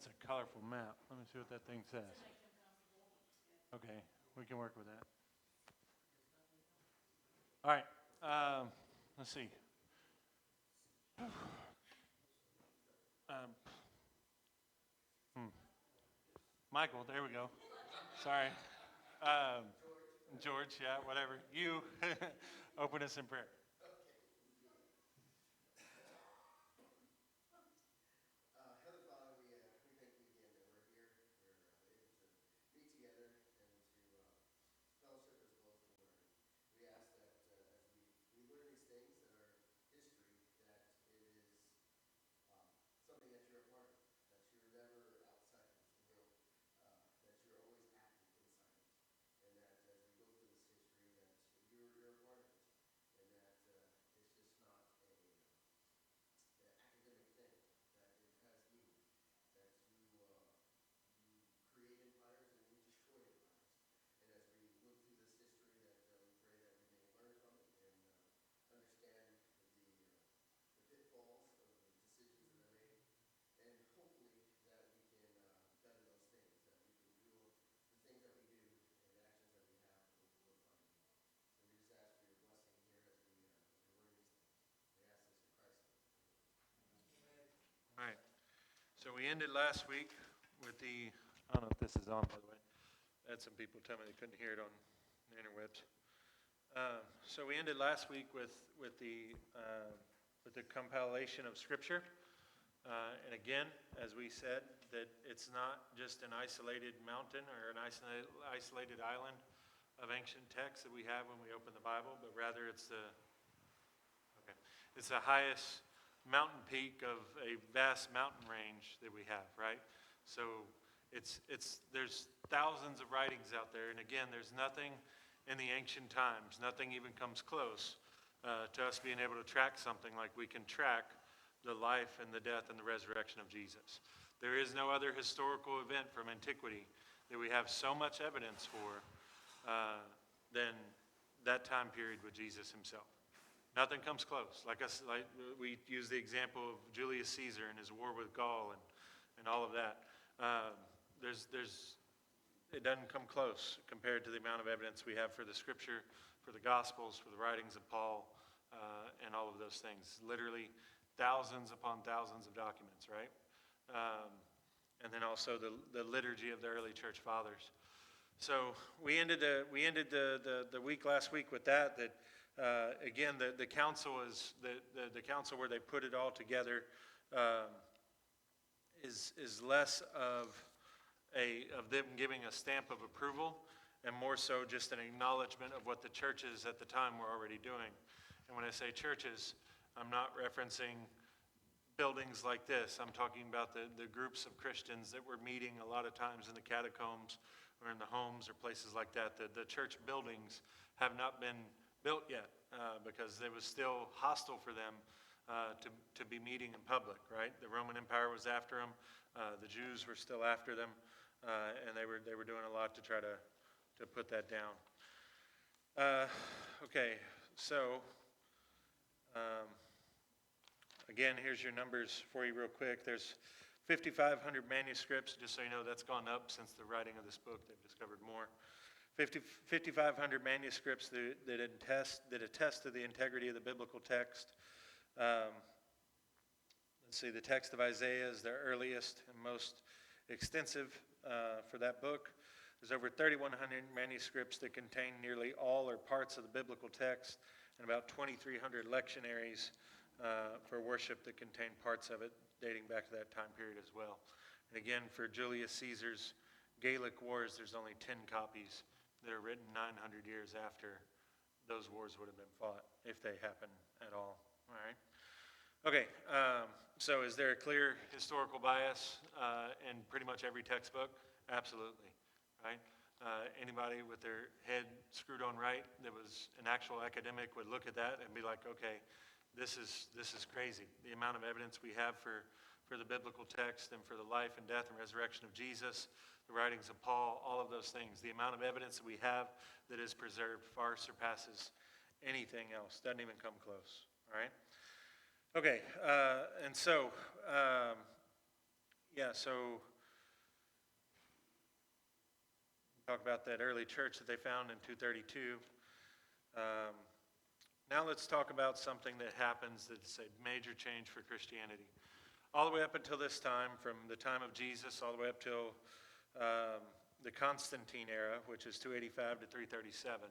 That's a colorful map. Let me see what that thing says. Okay, we can work with that. All right, let's see. Um, Michael, there we go. Sorry. Um, George, yeah, whatever. You open us in prayer. All right. So we ended last week with I don't know if this is on, by the way. I had some people tell me they couldn't hear it on the interwebs. So we ended last week with the compilation of Scripture. And again, as we said, that it's not just an isolated mountain or an isolated island of ancient texts that we have when we open the Bible, but rather it's the highest mountain peak of a vast mountain range that we have, right? So there's thousands of writings out there, and again, there's nothing in the ancient times, nothing even comes close to us being able to track something like we can track the life and the death and the resurrection of Jesus. There is no other historical event from antiquity that we have so much evidence for than that time period with Jesus himself. Nothing comes close. Like we use the example of Julius Caesar and his war with Gaul and all of that. It doesn't come close compared to the amount of evidence we have for the Scripture, for the Gospels, for the writings of Paul, and all of those things. Literally thousands upon thousands of documents, right? And then also the liturgy of the early church fathers. So we ended the week last week with that. Again, the council is the council where they put it all together is less of them giving a stamp of approval and more so just an acknowledgement of what the churches at the time were already doing. And when I say churches, I'm not referencing buildings like this. I'm talking about the groups of Christians that were meeting a lot of times in the catacombs or in the homes or places like that. The church buildings have not been built yet because it was still hostile for them to be meeting in public, right? The Roman Empire was after them. The Jews were still after them, and they were doing a lot to try to put that down. Okay, so again, here's your numbers for you real quick. There's 5,500 manuscripts. Just so you know, that's gone up since the writing of this book. They've discovered more. 5,500 manuscripts that attest to the integrity of the biblical text. Let's see, the text of Isaiah is the earliest and most extensive for that book. There's over 3,100 manuscripts that contain nearly all or parts of the biblical text, and about 2,300 lectionaries for worship that contain parts of it dating back to that time period as well. And again, for Julius Caesar's Gallic Wars, there's only 10 copies that are written 900 years after those wars would have been fought, if they happen at all. All right. Okay, so is there a clear historical bias in pretty much every textbook? Absolutely, right? Anybody with their head screwed on right that was an actual academic would look at that and be like, okay, this is crazy. The amount of evidence we have for the biblical text and for the life and death and resurrection of Jesus, the writings of Paul, all of those things. The amount of evidence that we have that is preserved far surpasses anything else. Doesn't even come close, all right? Okay, and so, so talk about that early church that they found in 232. Now let's talk about something that happens that's a major change for Christianity. All the way up until this time, from the time of Jesus all the way up till the Constantine era, which is 285 to 337,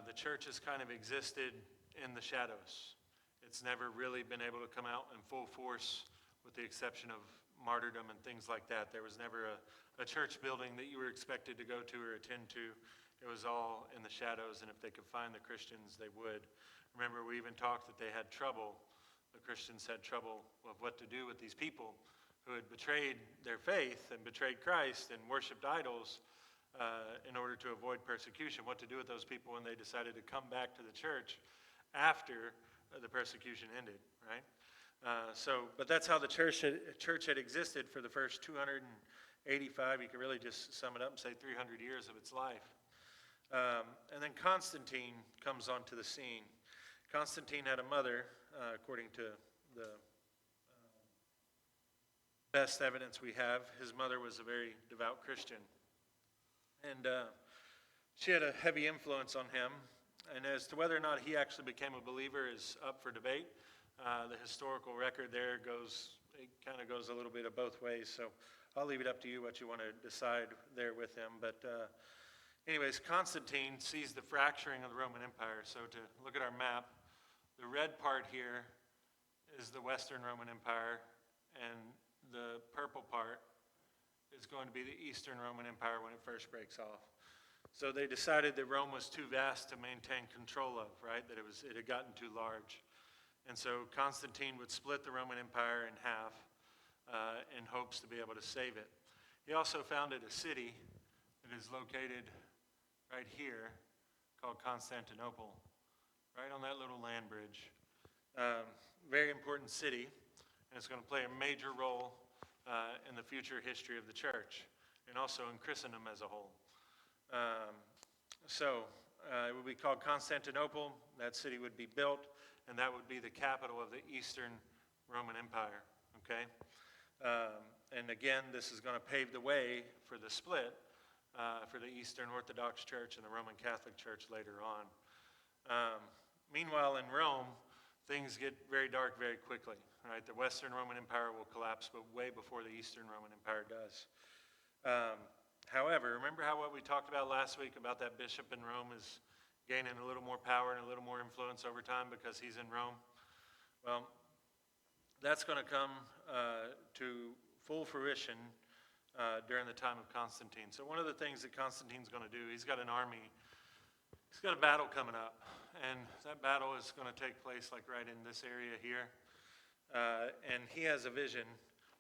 the church has kind of existed in the shadows. It's never really been able to come out in full force, with the exception of martyrdom and things like that. There was never a church building that you were expected to go to or attend to. It was all in the shadows, and if they could find the Christians, they would. Remember, we even talked that they had trouble. The Christians had trouble of what to do with these people who had betrayed their faith and betrayed Christ and worshipped idols in order to avoid persecution. What to do with those people when they decided to come back to the church after the persecution ended, right? But that's how the church had existed for the first 285. You can really just sum it up and say 300 years of its life. And then Constantine comes onto the scene. Constantine had a mother, according to the best evidence we have. His mother was a very devout Christian. And she had a heavy influence on him. And as to whether or not he actually became a believer is up for debate. The historical record there kind of goes a little bit of both ways. So I'll leave it up to you what you want to decide there with him. But anyways, Constantine sees the fracturing of the Roman Empire. So to look at our map, the red part here is the Western Roman Empire, and the purple part is going to be the Eastern Roman Empire when it first breaks off. So they decided that Rome was too vast to maintain control of, right? That it had gotten too large. And so Constantine would split the Roman Empire in half in hopes to be able to save it. He also founded a city that is located right here called Constantinople, right on that little land bridge. Very important city, and it's going to play a major role in the future history of the church and also in Christendom as a whole. It would be called Constantinople. That city would be built, and that would be the capital of the Eastern Roman Empire, okay? And again, this is going to pave the way for the split for the Eastern Orthodox Church and the Roman Catholic Church later on. Meanwhile, in Rome, things get very dark very quickly, right? The Western Roman Empire will collapse, but way before the Eastern Roman Empire does. However, remember what we talked about last week about that bishop in Rome is gaining a little more power and a little more influence over time because he's in Rome? Well, that's going to come to full fruition during the time of Constantine. So one of the things that Constantine's going to do, he's got an army. He's got a battle coming up, and that battle is going to take place like right in this area here. And he has a vision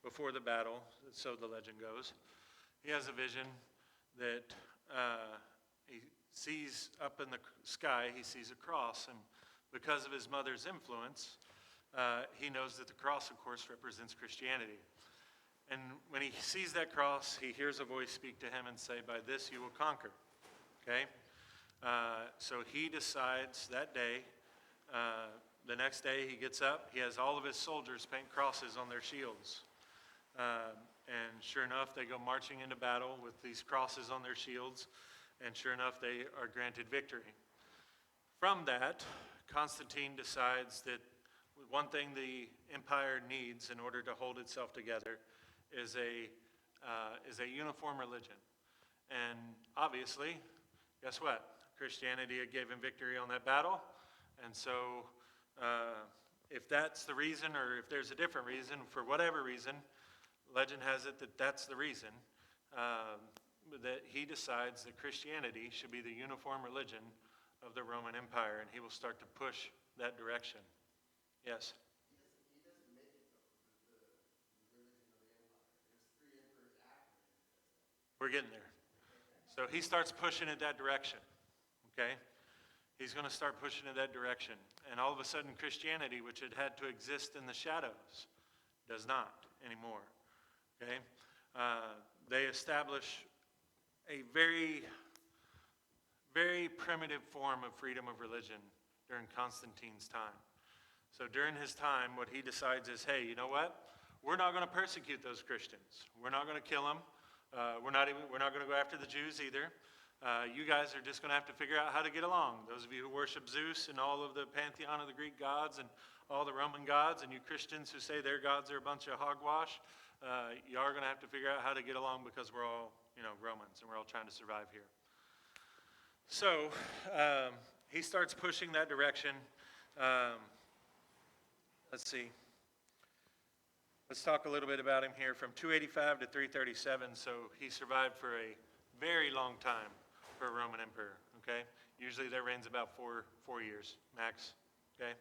before the battle, so the legend goes. He has a vision that he sees up in the sky, he sees a cross, and because of his mother's influence, he knows that the cross, of course, represents Christianity. And when he sees that cross, he hears a voice speak to him and say, "By this you will conquer." Okay? So he decides that day, the next day he gets up, he has all of his soldiers paint crosses on their shields. And sure enough, they go marching into battle with these crosses on their shields, and sure enough, they are granted victory. From that, Constantine decides that one thing the empire needs in order to hold itself together is a uniform religion. And obviously, guess what? Christianity gave him victory on that battle, and so if that's the reason, or if there's a different reason, for whatever reason, legend has it that that's the reason, that he decides that Christianity should be the uniform religion of the Roman Empire, and he will start to push that direction. Yes? He doesn't make it, though, the religion of the empire. There's 3 emperors after him that does that. We're getting there. So he starts pushing it that direction, okay? He's going to start pushing it that direction. And all of a sudden, Christianity, which had to exist in the shadows, does not anymore. Okay? They establish a very, very primitive form of freedom of religion during Constantine's time. So during his time, what he decides is, hey, you know what? We're not going to persecute those Christians. We're not going to kill them. We're not going to go after the Jews either. You guys are just going to have to figure out how to get along. Those of you who worship Zeus and all of the pantheon of the Greek gods and all the Roman gods, and you Christians who say their gods are a bunch of hogwash, you are going to have to figure out how to get along because we're all, Romans, and we're all trying to survive here. So he starts pushing that direction. Let's see. Let's talk a little bit about him here from 285 to 337. So he survived for a very long time for a Roman emperor, okay? Usually their reign's about four years max, okay?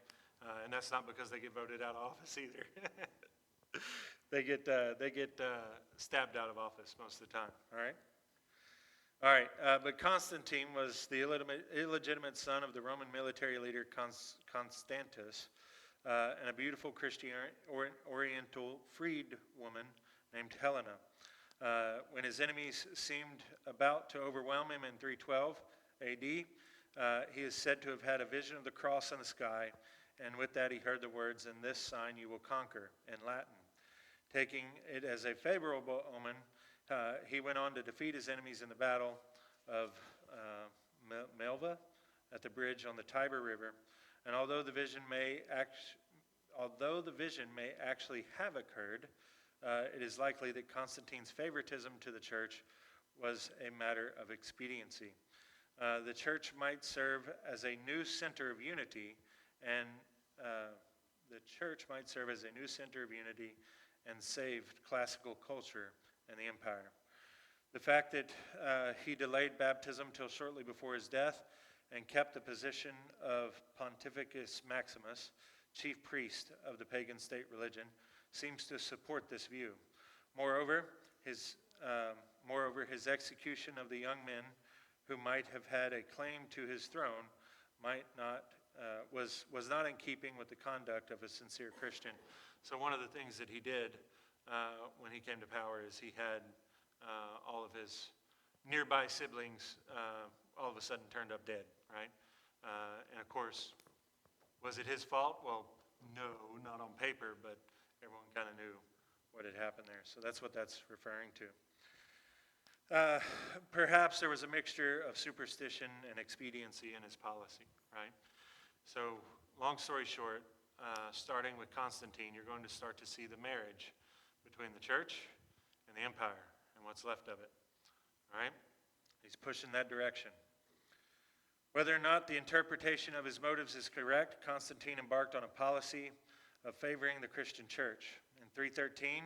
And that's not because they get voted out of office either. They get stabbed out of office most of the time, all right? All right, but Constantine was the illegitimate son of the Roman military leader Constantus and a beautiful Christian Oriental freed woman named Helena. When his enemies seemed about to overwhelm him in 312 AD, he is said to have had a vision of the cross in the sky, and with that he heard the words, "In this sign you will conquer," in Latin. Taking it as a favorable omen, he went on to defeat his enemies in the battle of Melva at the bridge on the Tiber River. And although the vision may actually have occurred, it is likely that Constantine's favoritism to the church was a matter of expediency. The church might serve as a new center of unity, and saved classical culture and the empire. The fact that he delayed baptism till shortly before his death and kept the position of Pontificus Maximus, chief priest of the pagan state religion, seems to support this view. Moreover, his execution of the young men who might have had a claim to his throne was not in keeping with the conduct of a sincere Christian. So one of the things that he did when he came to power is he had all of his nearby siblings all of a sudden turned up dead, right? And of course, was it his fault? Well, no, not on paper, but everyone kind of knew what had happened there. So that's what that's referring to. Perhaps there was a mixture of superstition and expediency in his policy, right? So long story short, starting with Constantine, you're going to start to see the marriage between the church and the empire and what's left of it, all right? He's pushing that direction. Whether or not the interpretation of his motives is correct, Constantine embarked on a policy of favoring the Christian church. In 313,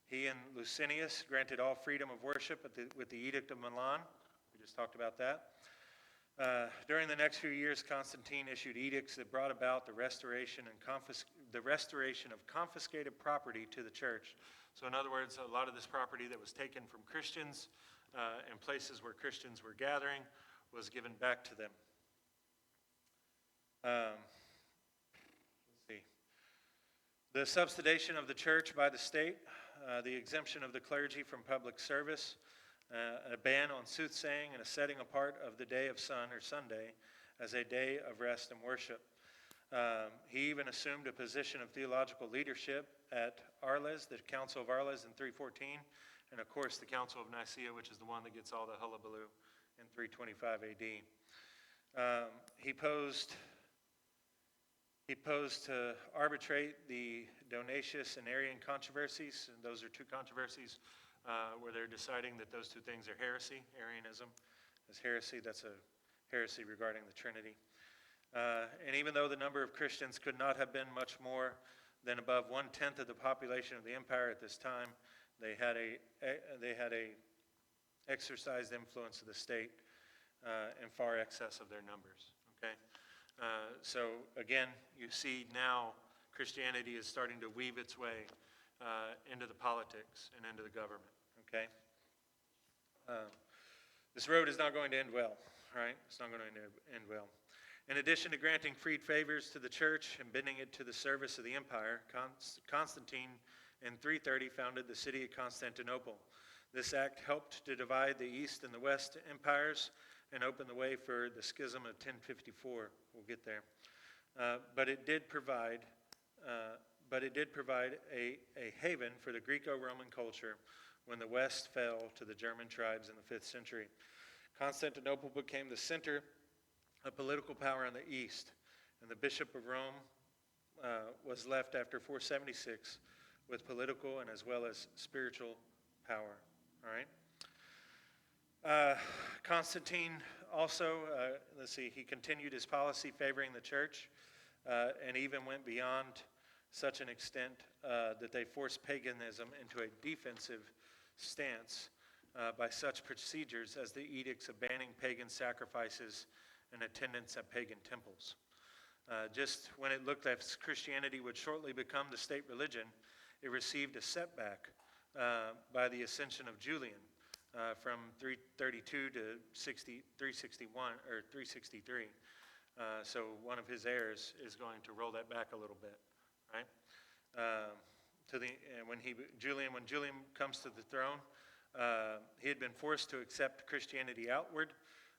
he and Licinius granted all freedom of worship with the Edict of Milan. We just talked about that. During the next few years, Constantine issued edicts that brought about the restoration of confiscated property to the church. So in other words, a lot of this property that was taken from Christians and places where Christians were gathering was given back to them. Let's see. The subsidization of the church by the state, the exemption of the clergy from public service, a ban on soothsaying, and a setting apart of the day of sun or Sunday as a day of rest and worship. He even assumed a position of theological leadership at Arles, the Council of Arles in 314, and of course the Council of Nicaea, which is the one that gets all the hullabaloo in 325 AD. He posed to arbitrate the Donatius and Arian controversies, and those are two controversies where they're deciding that those two things are heresy. Arianism is heresy. That's a heresy regarding the Trinity. And even though the number of Christians could not have been much more than above 1/10 of the population of the empire at this time, they had a exercised influence of the state in far excess of their numbers. Okay, so again, you see now Christianity is starting to weave its way into the politics and into the government. Okay, this road is not going to end well. Right, it's not going to end well. In addition to granting freed favors to the church and bending it to the service of the empire, Constantine in 330 founded the city of Constantinople. This act helped to divide the East and the West empires and open the way for the schism of 1054. We'll get there. But it did provide but it did provide a haven for the Greco-Roman culture when the West fell to the German tribes in the 5th century. Constantinople became the center of political power in the East, and the Bishop of Rome was left after 476 with political and as well as spiritual power. All right. Constantine also, he continued his policy favoring the church and even went beyond such an extent that they forced paganism into a defensive stance by such procedures as the edicts of banning pagan sacrifices and attendance at pagan temples. Just when it looked as Christianity would shortly become the state religion, it received a setback by the ascension of Julian from 332 to 361 or 363. So one of his heirs is going to roll that back a little bit, right? When Julian comes to the throne, he had been forced to accept Christianity outward,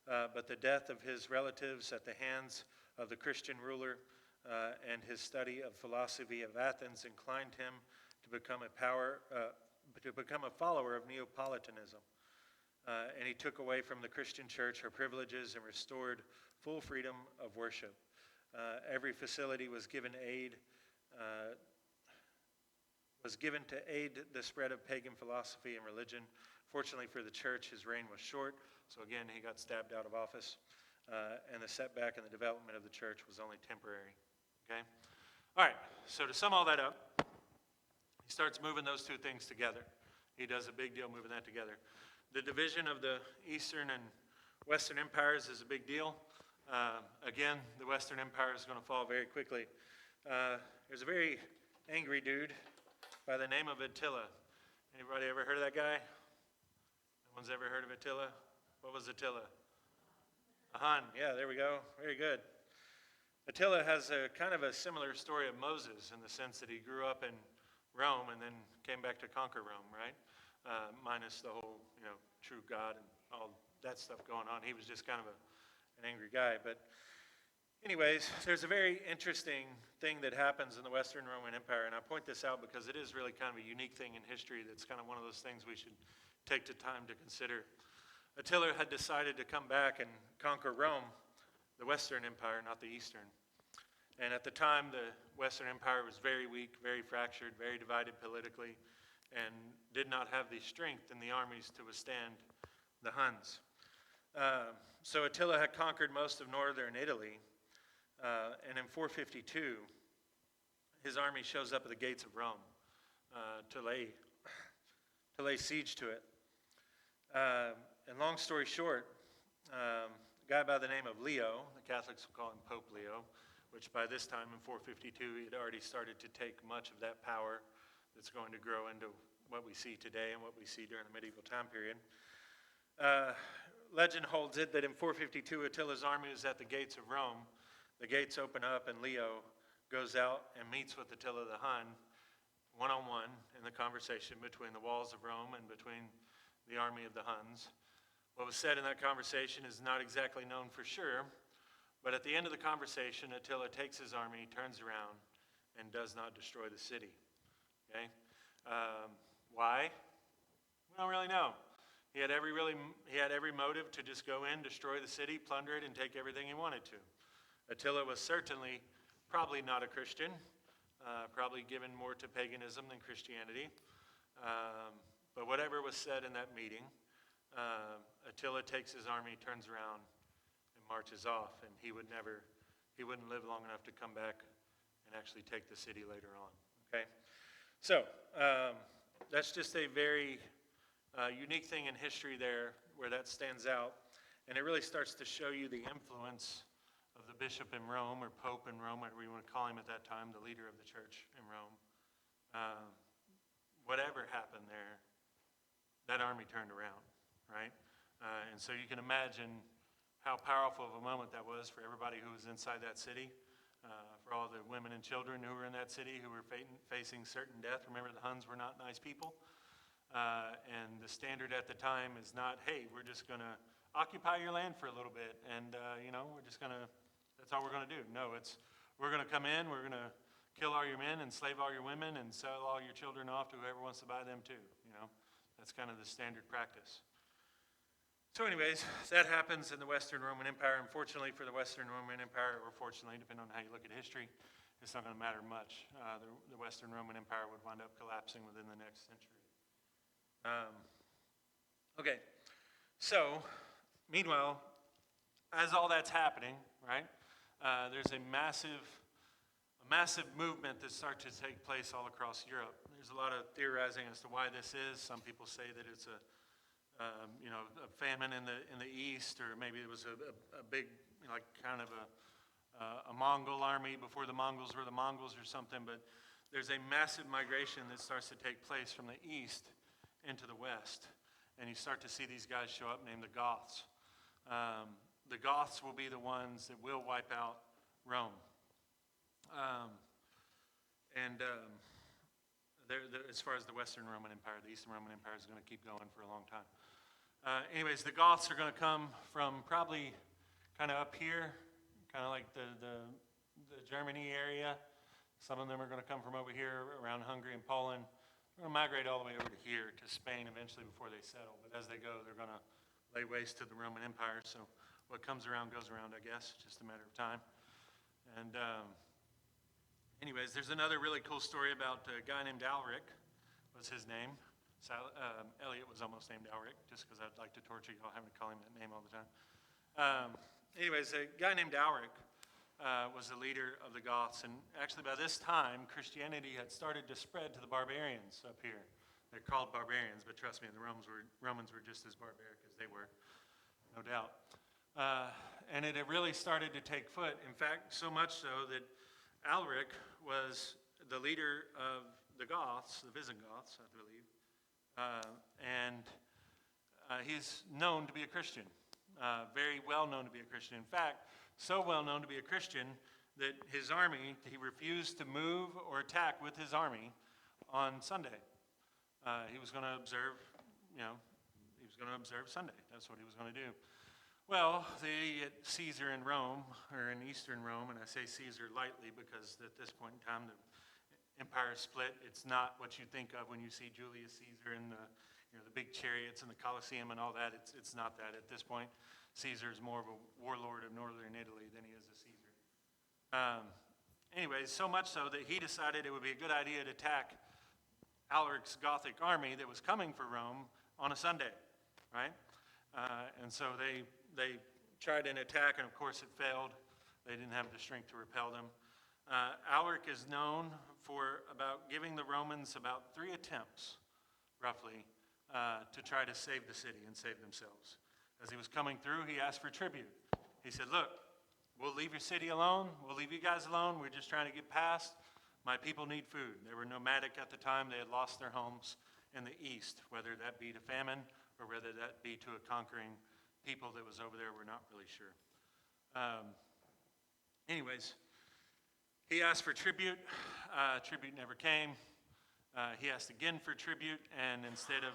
but the death of his relatives at the hands of the Christian ruler and his study of philosophy of Athens inclined him to become a follower of Neapolitanism. And he took away from the Christian church her privileges and restored full freedom of worship. Every facility was given to aid the spread of pagan philosophy and religion. Fortunately for the church, his reign was short, so again, he got stabbed out of office, and the setback in the development of the church was only temporary. Okay? All right, so to sum all that up, he starts moving those two things together. He does a big deal moving that together. The division of the Eastern and Western empires is a big deal. Again, the Western Empire is going to fall very quickly. There's a very angry dude by the name of Attila. Anybody ever heard of that guy? No one's ever heard of Attila? What was Attila? A Hun. Yeah, there we go. Very good. Attila has a kind of a similar story of Moses in the sense that he grew up in Rome and then came back to conquer Rome, right? Minus the whole, true God and all that stuff going on. He was just kind of an angry guy. But anyways, there's a very interesting thing that happens in the Western Roman Empire, and I point this out because it is really kind of a unique thing in history that's kind of one of those things we should take the time to consider. Attila had decided to come back and conquer Rome, the Western Empire, not the Eastern. And at the time, the Western Empire was very weak, very fractured, very divided politically, and did not have the strength in the armies to withstand the Huns. So Attila had conquered most of northern Italy, and in 452, his army shows up at the gates of Rome to lay siege to it. And long story short, a guy by the name of Leo, the Catholics will call him Pope Leo, which by this time in 452, he had already started to take much of that power that's going to grow into what we see today and what we see during the medieval time period. Legend holds it that in 452, Attila's army is at the gates of Rome. The gates open up and Leo goes out and meets with Attila the Hun one-on-one in the conversation between the walls of Rome and between the army of the Huns. What was said in that conversation is not exactly known for sure, but at the end of the conversation, Attila takes his army, turns around, and does not destroy the city. Okay? Why? We don't really know. He had every motive to just go in, destroy the city, plunder it, and take everything he wanted to. Attila was certainly probably not a Christian, probably given more to paganism than Christianity. But whatever was said in that meeting, Attila takes his army, turns around, and marches off, and he wouldn't live long enough to come back and actually take the city later on. Okay, so that's just a very unique thing in history there where that stands out, and it really starts to show you the influence of the bishop in Rome, or pope in Rome, whatever you want to call him at that time, the leader of the church in Rome. Whatever happened there, that army turned around, right? And so you can imagine how powerful of a moment that was for everybody who was inside that city, for all the women and children who were in that city who were facing certain death. Remember, the Huns were not nice people. And the standard at the time is not, hey, we're just going to occupy your land for a little bit, and, we're just going to, that's all we're going to do. No, we're going to come in, we're going to kill all your men, enslave all your women, and sell all your children off to whoever wants to buy them too, you know. That's kind of the standard practice. So anyways, that happens in the Western Roman Empire. Unfortunately for the Western Roman Empire, or fortunately, depending on how you look at history, it's not going to matter much. The Western Roman Empire would wind up collapsing within the next century. Okay, so meanwhile, as all that's happening, right, there's a massive movement that starts to take place all across Europe. There's a lot of theorizing as to why this is. Some people say that it's a famine in the east, or maybe it was a big, like kind of a Mongol army before the Mongols were the Mongols or something. But there's a massive migration that starts to take place from the east into the west, and you start to see these guys show up named the Goths. The Goths will be the ones that will wipe out Rome. As far as the Western Roman Empire, the Eastern Roman Empire is going to keep going for a long time. Anyways, the Goths are going to come from probably kind of up here, kind of like the Germany area. Some of them are going to come from over here around Hungary and Poland. They're going to migrate all the way over to here, to Spain eventually before they settle. But as they go, they're going to lay waste to the Roman Empire. So what comes around goes around, I guess, just a matter of time. And anyways, there's another really cool story about a guy named Alaric, was his name. Elliot was almost named Alaric, just because I'd like to torture y'all having to call him that name all the time. Anyways, a guy named Alaric was the leader of the Goths, and actually by this time, Christianity had started to spread to the barbarians up here. They're called barbarians, but trust me, the Romans were just as barbaric as they were, no doubt. And it had really started to take foot. In fact, so much so that Alaric was the leader of the Goths, the Visigoths, I believe, and he's known to be a Christian, very well known to be a Christian. In fact, so well known to be a Christian that his army, he refused to move or attack with his army on Sunday. He was going to observe, he was going to observe Sunday. That's what he was going to do. Well, the Caesar in Rome, or in Eastern Rome, and I say Caesar lightly because at this point in time the empire is split. It's not what you think of when you see Julius Caesar and the big chariots and the Colosseum and all that. It's not that at this point. Caesar is more of a warlord of northern Italy than he is a Caesar. Anyways, so much so that he decided it would be a good idea to attack Alaric's Gothic army that was coming for Rome on a Sunday, right? And so they tried an attack, and of course it failed. They didn't have the strength to repel them. Alaric is known for about giving the Romans about 3 attempts, roughly, to try to save the city and save themselves. As he was coming through, he asked for tribute. He said, look, we'll leave your city alone. We'll leave you guys alone. We're just trying to get past. My people need food. They were nomadic at the time. They had lost their homes in the east, whether that be to famine or whether that be to a conquering people that was over there. We're not really sure. Anyways, he asked for tribute. Tribute never came. He asked again for tribute, and instead of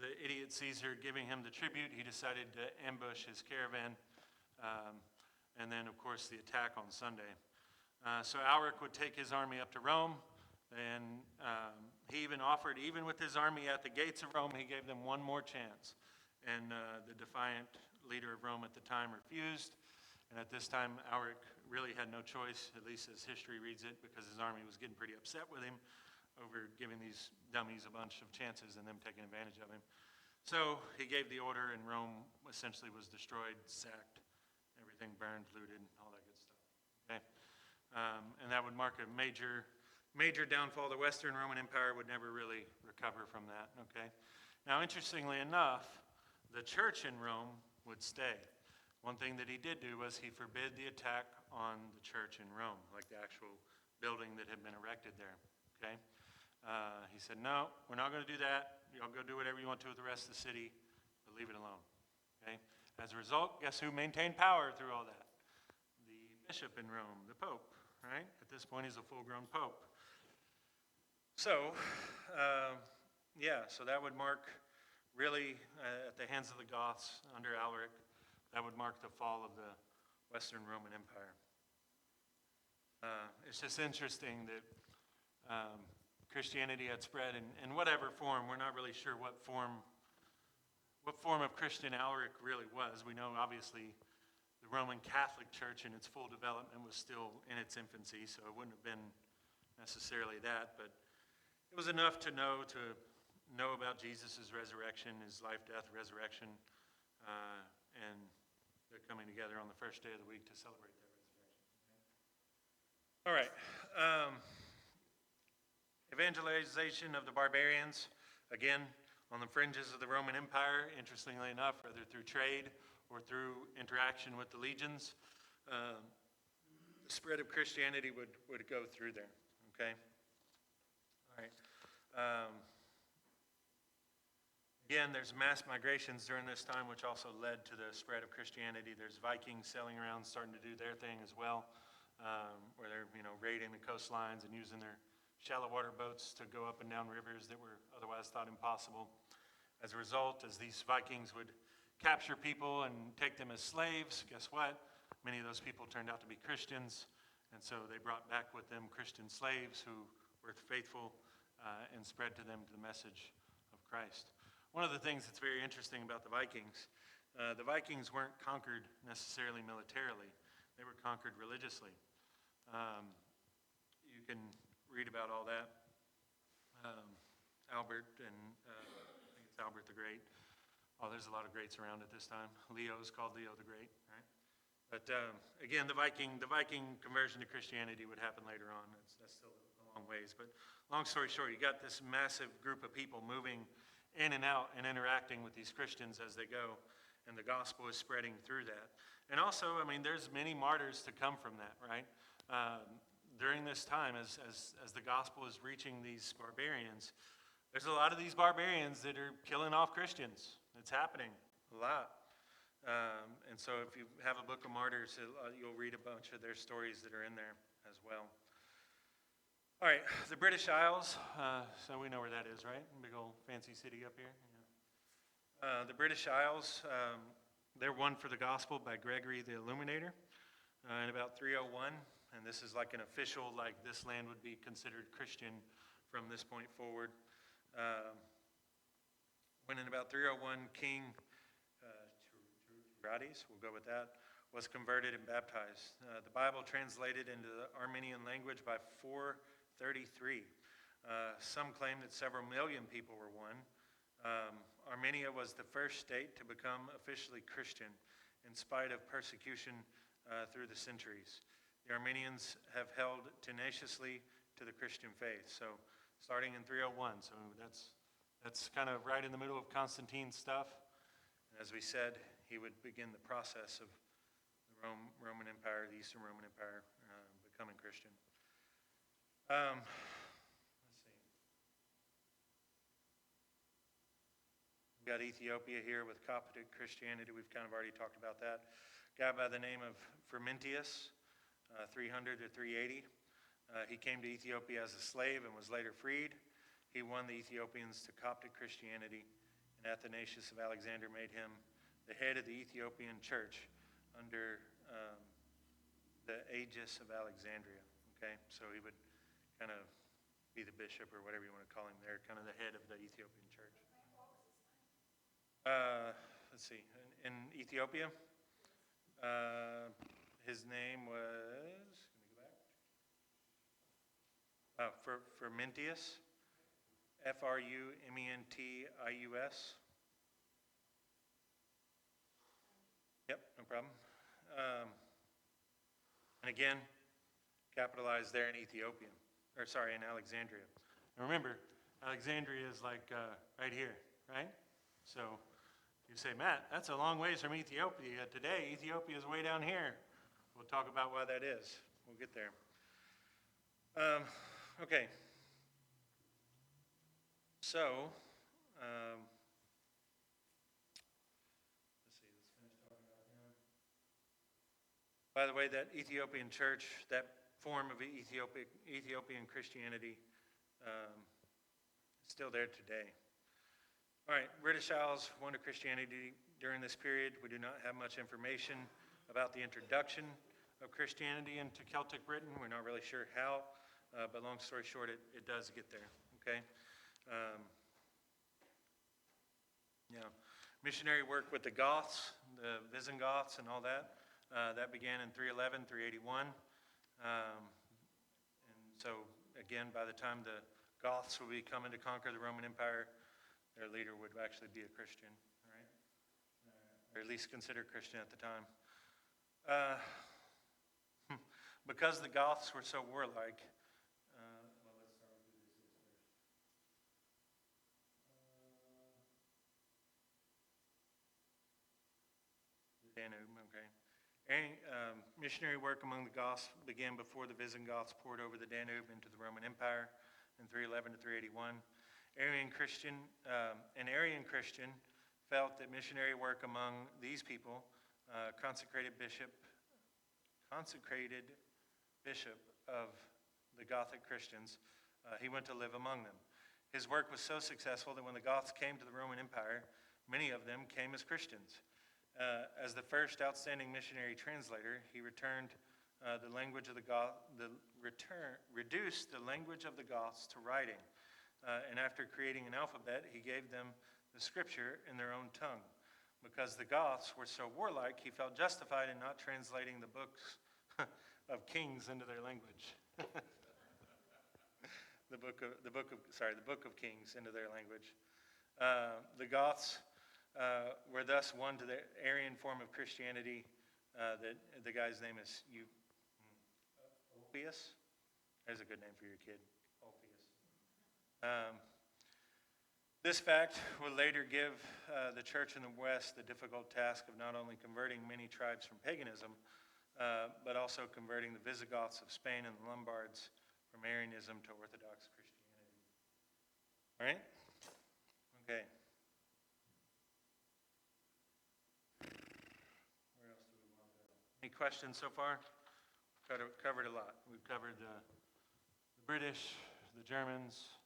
the idiot Caesar giving him the tribute, he decided to ambush his caravan, and then, of course, the attack on Sunday. So Alaric would take his army up to Rome, and he even offered, even with his army at the gates of Rome, he gave them one more chance. And the defiant leader of Rome at the time refused, and at this time, Alaric really had no choice, at least as history reads it, because his army was getting pretty upset with him over giving these dummies a bunch of chances and them taking advantage of him. So he gave the order, and Rome essentially was destroyed, sacked, everything burned, looted, all that good stuff. Okay, and that would mark a major downfall. The Western Roman Empire would never really recover from that. Okay, now interestingly enough, the church in Rome would stay. One thing that he did do was he forbid the attack on the church in Rome, like the actual building that had been erected there. Okay. He said, no, we're not going to do that. Y'all go do whatever you want to with the rest of the city, but leave it alone. Okay? As a result, guess who maintained power through all that? The bishop in Rome, the Pope, right? At this point, he's a full-grown Pope. So, so that would mark, really, at the hands of the Goths under Alaric, that would mark the fall of the Western Roman Empire. It's just interesting that Christianity had spread in whatever form. We're not really sure what form of Christian Alaric really was. We know, obviously, the Roman Catholic Church in its full development was still in its infancy, so it wouldn't have been necessarily that, but it was enough to know about Jesus' resurrection, his life, death, resurrection, and they're coming together on the first day of the week to celebrate that resurrection. All right. Evangelization of the barbarians, again, on the fringes of the Roman Empire, interestingly enough, whether through trade or through interaction with the legions, the spread of Christianity would go through there, okay? All right. Again, there's mass migrations during this time, which also led to the spread of Christianity. There's Vikings sailing around, starting to do their thing as well, where they're, raiding the coastlines and using their shallow water boats to go up and down rivers that were otherwise thought impossible. As a result, as these Vikings would capture people and take them as slaves, guess what? Many of those people turned out to be Christians, and so they brought back with them Christian slaves who were faithful and spread to them the message of Christ. One of the things that's very interesting about the Vikings weren't conquered necessarily militarily. They were conquered religiously. You can read about all that. Albert and I think it's Albert the Great. Oh, there's a lot of greats around at this time. Leo is called Leo the Great, right? But again, the Viking conversion to Christianity would happen later on. That's still a long ways. But long story short, you got this massive group of people moving in and out and interacting with these Christians as they go, and the gospel is spreading through that. And also, there's many martyrs to come from that, right? During this time, as the gospel is reaching these barbarians, there's a lot of these barbarians that are killing off Christians. It's happening a lot. And so if you have a book of martyrs, you'll read a bunch of their stories that are in there as well. All right, the British Isles. So we know where that is, right? Big old fancy city up here. Yeah. The British Isles, they're won for the gospel by Gregory the Illuminator in about 301. And this is like an official, this land would be considered Christian from this point forward. When in about 301, King Turiades, we'll go with that, was converted and baptized. The Bible translated into the Armenian language by 433. Some claim that several million people were won. Armenia was the first state to become officially Christian in spite of persecution through the centuries. The Armenians have held tenaciously to the Christian faith. So starting in 301, so that's kind of right in the middle of Constantine's stuff. And as we said, he would begin the process of the Roman Empire, the Eastern Roman Empire, becoming Christian. Let's see. We've got Ethiopia here with Coptic Christianity. We've kind of already talked about that. A guy by the name of Frumentius, 300 to 380. He came to Ethiopia as a slave and was later freed. He won the Ethiopians to Coptic Christianity, and Athanasius of Alexandria made him the head of the Ethiopian church under the Aegis of Alexandria. Okay, so he would kind of be the bishop or whatever you want to call him there, kind of the head of the Ethiopian church. Let's see, in Ethiopia, his name was, let me go back, Frumentius, Frumentius. Yep, no problem. And again, capitalized there in in Alexandria. And remember, Alexandria is like right here, right? So you say, Matt, that's a long ways from Ethiopia. Today, Ethiopia is way down here. We'll talk about why that is. We'll get there. Okay. So, let's finish talking about him. By the way, that Ethiopian church, that form of Ethiopian Christianity, is still there today. All right, British Isles won to Christianity during this period. We do not have much information about the introduction of Christianity into Celtic Britain. We're not really sure how, but long story short, it does get there, okay? Yeah. Missionary work with the Goths, the Visigoths and all that, that began in 311, 381. And so, again, by the time the Goths will be coming to conquer the Roman Empire, their leader would actually be a Christian, all right? Or at least considered Christian at the time. Because the Goths were so warlike, well, let's start with who this is first. Danube, okay. Missionary work among the Goths began before the Visigoths poured over the Danube into the Roman Empire in 311 to 381. An Arian Christian felt that missionary work among these people, consecrated bishop of the Gothic Christians, he went to live among them. His work was so successful that when the Goths came to the Roman Empire, many of them came as Christians. As the first outstanding missionary translator, he returned reduced the language of the Goths to writing. And after creating an alphabet, he gave them the scripture in their own tongue. Because the Goths were so warlike, he felt justified in not translating the books of Kings into their language. the book of Kings into their language. The Goths were thus won to the Arian form of Christianity. That the guy's name is Ulpius. There's a good name for your kid, Ulpius. This fact will later give the church in the West the difficult task of not only converting many tribes from paganism, but also converting the Visigoths of Spain and the Lombards from Arianism to Orthodox Christianity. All right? Okay. Where else do we want to go? Any questions so far? Covered a lot. We've covered the British, the Germans,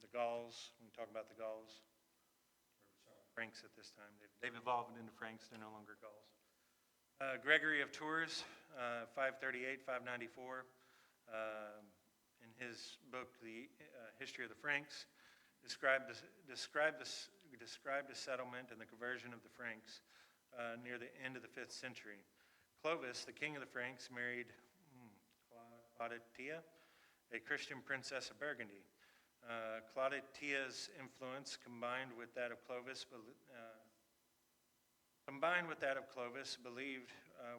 the Gauls. We can talk about the Gauls. Franks at this time. They've evolved into Franks. They're no longer Gauls. Gregory of Tours, 538, 594, in his book, The History of the Franks, described a settlement and the conversion of the Franks near the end of the 5th century. Clovis, the king of the Franks, married Clauditia, a Christian princess of Burgundy. Clauditia's influence combined with that of Clovis, believed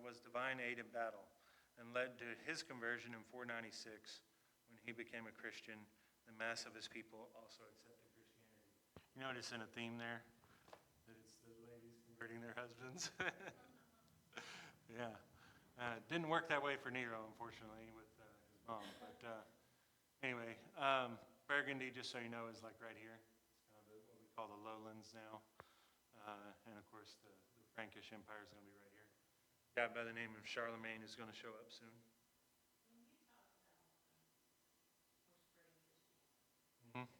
was divine aid in battle, and led to his conversion in 496 when he became a Christian. The mass of his people also accepted Christianity. You notice in a theme there that it's the ladies converting their husbands. Yeah. Didn't work that way for Nero, unfortunately, with his mom. But anyway, Burgundy, just so you know, is like right here. It's kind of what we call the lowlands now. And of course, the Frankish Empire is going to be right here. A guy by the name of Charlemagne is going to show up soon. Mm-hmm.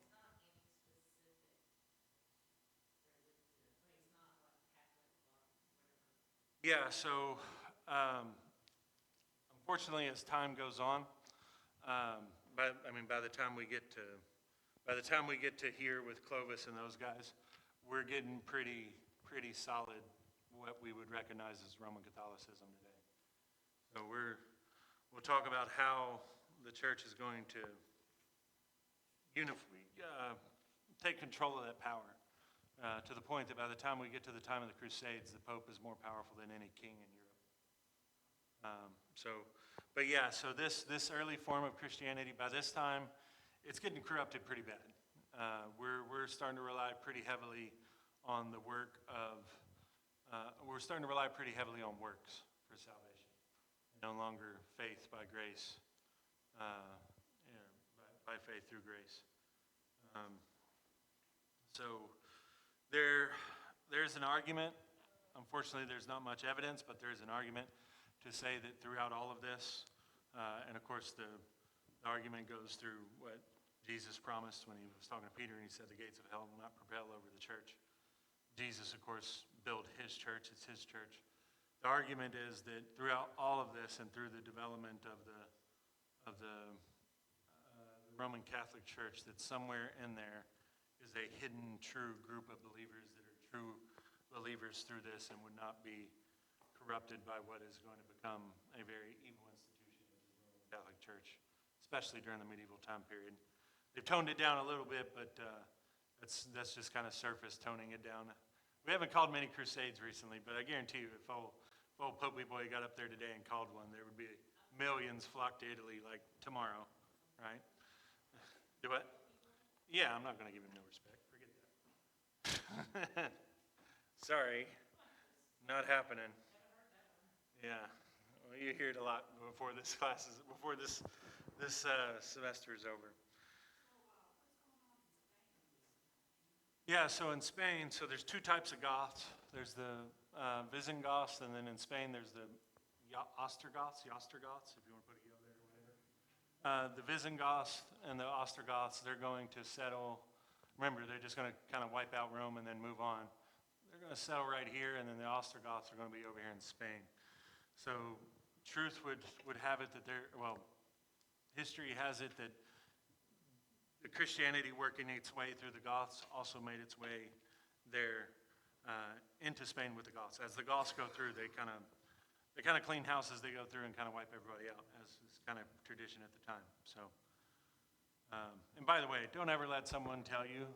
Yeah, so unfortunately, as time goes on, by the time we get to here with Clovis and those guys, we're getting pretty solid what we would recognize as Roman Catholicism today. So we'll talk about how the church is going to take control of that power to the point that by the time we get to the time of the Crusades, the Pope is more powerful than any king in Europe. So this early form of Christianity, by this time, it's getting corrupted pretty bad. We're starting to rely pretty heavily on the work of, we're starting to rely pretty heavily on works for salvation. No longer faith by grace, by faith through grace. So there's an argument. Unfortunately, there's not much evidence, but there's an argument to say that throughout all of this, and of course the argument goes through what Jesus promised when he was talking to Peter, and he said the gates of hell will not prevail over the church. Jesus, of course, built his church. It's his church. the argument is that throughout all of this and through the development of the Roman Catholic Church, that somewhere in there is a hidden true group of believers that are true believers through this and would not be corrupted by what is going to become a very evil institution of the Roman Catholic Church, especially during the medieval time period. They've toned it down a little bit, but that's just kind of surface toning it down. We haven't called many crusades recently, but I guarantee you, if old Popey Boy got up there today and called one, there would be millions flock to Italy like tomorrow, right? Do what? Yeah, I'm not going to give him no respect. Forget that. Sorry, not happening. Yeah, well, you hear it a lot before this semester is over. Yeah, so in Spain, so there's two types of Goths. There's the Visigoths, and then in Spain there's the Ostrogoths, if you want to put a yo there or whatever. The Visigoths and the Ostrogoths, they're going to settle. Remember, they're just going to kind of wipe out Rome and then move on. They're going to settle right here, and then the Ostrogoths are going to be over here in Spain. So truth would have it that history has it that the Christianity working its way through the Goths also made its way there into Spain with the Goths. As the Goths go through, they kind of clean house as they go through and kind of wipe everybody out, as is kind of tradition at the time. So, and by the way, don't ever let someone tell you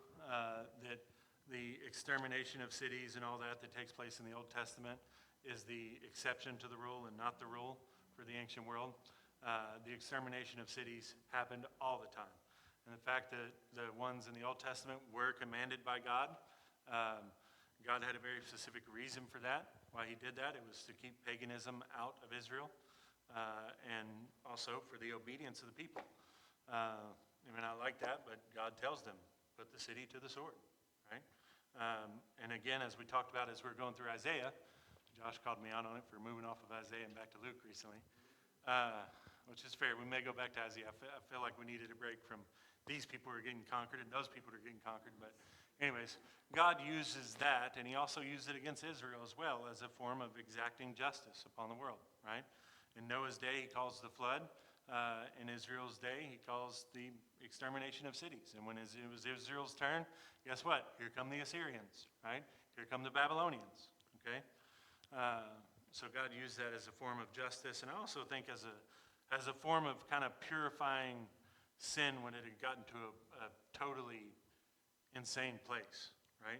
that the extermination of cities and all that takes place in the Old Testament is the exception to the rule and not the rule for the ancient world. The extermination of cities happened all the time. And the fact that the ones in the Old Testament were commanded by God, God had a very specific reason for that, why he did that. It was to keep paganism out of Israel, and also for the obedience of the people. I mean, I like that, but God tells them, put the city to the sword, right? And again, as we talked about as we were going through Isaiah, Josh called me out on it for moving off of Isaiah and back to Luke recently, which is fair. We may go back to Isaiah. I feel like we needed a break from these people are getting conquered and those people are getting conquered. But anyways, God uses that, and he also used it against Israel as well as a form of exacting justice upon the world, right? In Noah's day, he calls the flood. In Israel's day, he calls the extermination of cities. And when it was Israel's turn, guess what? Here come the Assyrians, right? Here come the Babylonians, okay? So God used that as a form of justice, and I also think as a form of kind of purifying sin when it had gotten to a totally insane place, right?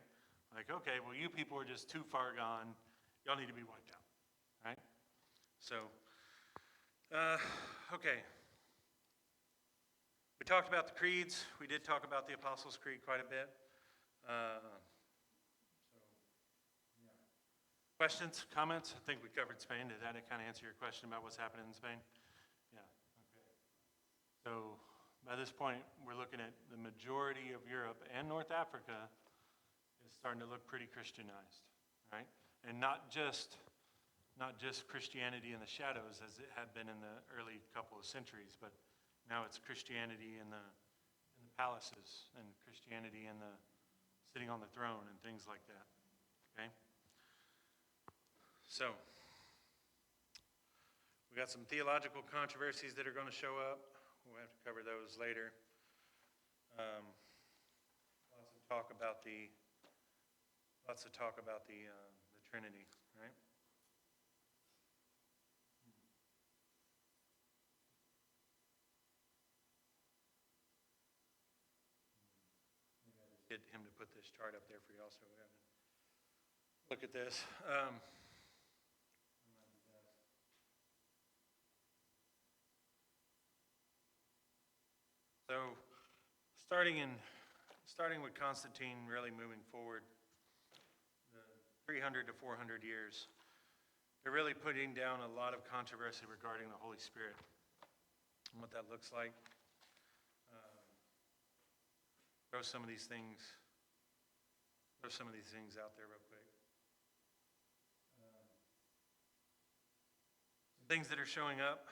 Like, okay, well, you people are just too far gone. Y'all need to be wiped out, right? So, okay. We talked about the creeds. We did talk about the Apostles' Creed quite a bit. Questions, comments? I think we covered Spain. Did that kind of answer your question about what's happening in Spain? Yeah, okay. So by this point, we're looking at the majority of Europe and North Africa is starting to look pretty Christianized, right? And not just Christianity in the shadows as it had been in the early couple of centuries, but now it's Christianity in the palaces and Christianity in the sitting on the throne and things like that, okay? So, we got some theological controversies that are going to show up. We'll have to cover those later. Lots of talk about the Trinity, right? Maybe I just get him to put this chart up there for you also. We have to look at this. So, starting with Constantine, really moving forward, the 300 to 400 years, they're really putting down a lot of controversy regarding the Holy Spirit and what that looks like. Throw some of these things out there real quick. Some things that are showing up,